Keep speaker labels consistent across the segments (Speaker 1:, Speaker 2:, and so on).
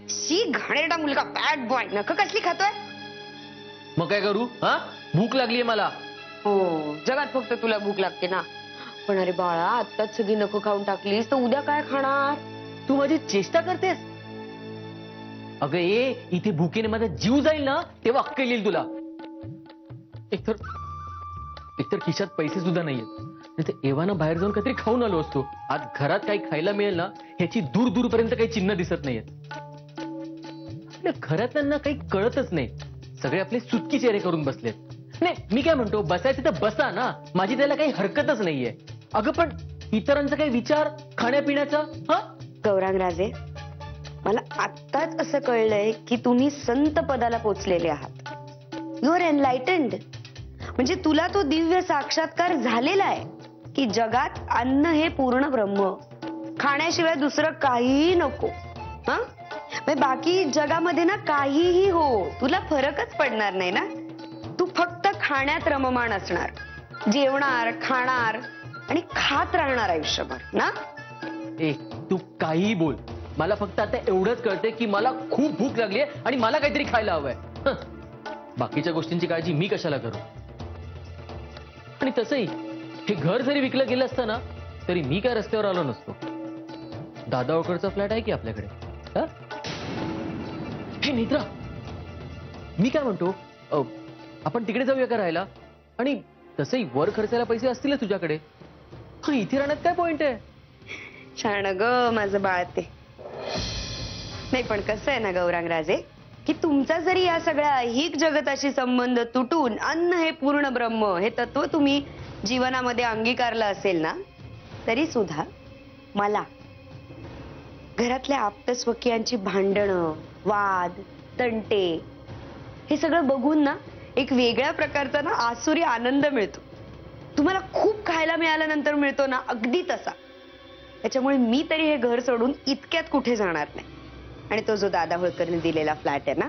Speaker 1: शी घाणेरडा मुलगा, bad boy, नख कसली खातोय.
Speaker 2: मग काय करू? हा, भूक लागलीये मला.
Speaker 1: हो, जगात फक्त तुला भूक लागते ना. पण अरे बाळा, आत्ताच सगळी नख खाऊन टाकलीस तर उद्या काय खाणार?
Speaker 2: तू माझी चेष्टा करतेस? अगं ये, इथे भुकेने माझा जीव जाईल ना तेव्हा अक्कल येईल तुला. एकतर खिशात पैसे सुद्धा नाहीयेत, नाही तर एव्हाना बाहेर जाऊन काहीतरी खाऊन आलो असतो. आज घरात काही खायला मिळेल ना ह्याची दूर दूरपर्यंत काही चिन्ह दिसत नाहीयेत. घरातल्यांना काही कळतच नाही, सगळे आपले सुटकी चेहरे करून बसलेत. नाही, मी काय म्हणतो, बसायचं तर बसा ना, माझी त्याला काही हरकतच नाहीये. अगं पण इतरांचा काही विचार खाण्यापिण्याचा. हा
Speaker 1: गौरांग राजे, मला आत्ताच असं कळलंय की तुम्ही संत पदाला पोचलेले आहात. You are enlightened. म्हणजे तुला तो दिव्य साक्षात्कार झालेला आहे की जगात अन्न हे पूर्ण ब्रह्म, खाण्याशिवाय दुसरं काहीही नको. हा, बाकी जगामध्ये ना काहीही हो, तुला फरकच पडणार नाही ना. तू फक्त खाण्यात रममाण असणार, जेवणार, खाणार आणि खात राहणार आयुष्यभर ना.
Speaker 2: तू काहीही बोल, मला फक्त आता एवढंच कळते की मला खूप भूक लागलीये आणि मला काहीतरी खायला हवंय. बाकीच्या गोष्टींची काळजी मी कशाला करू? आणि तसंही हे घर जरी विकलं गेलं असतं ना तरी मी काय रस्त्यावर आलो नसतो. दादा ओळखडचा फ्लॅट आहे की आपल्याकडे. हे नेत्रा, मी काय म्हणतो, आपण तिकडे जाऊया का राहायला? आणि तसंही वर खर्चायला पैसे असतील तुझ्याकडे. इथे राहण्यात काय पॉइंट आहे?
Speaker 1: छान ग माझं बाळ ते. नाही पण कसं आहे ना गौरांग राजे, की तुमचा जरी या सगळ्या ऐहिक जगताशी संबंध तुटून अन्न हे पूर्ण ब्रह्म हे तत्व तुम्ही जीवनामध्ये अंगीकारलं असेल ना, तरी सुद्धा मला घरातल्या आप्तस्वकीयांची भांडणं, वाद, तंटे हे सगळं बघून ना एक वेगळ्या प्रकारचा ना आसुरी आनंद मिळतो. तुम्हाला खूप खायला मिळाल्यानंतर मिळतो ना, अगदी तसा. त्याच्यामुळे मी तरी हे घर सोडून इतक्यात कुठे जाणार नाही. आणि तो जो दादा होळकरने दिलेला फ्लॅट आहे ना,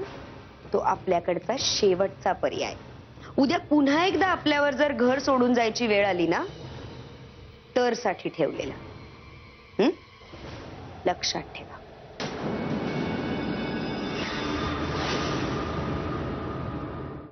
Speaker 1: तो आपल्याकडचा शेवटचा पर्याय. उद्या पुन्हा एकदा आपल्यावर जर घर सोडून जायची वेळ आली ना, तर साठी ठेवलेला. लक्षात ठेवा.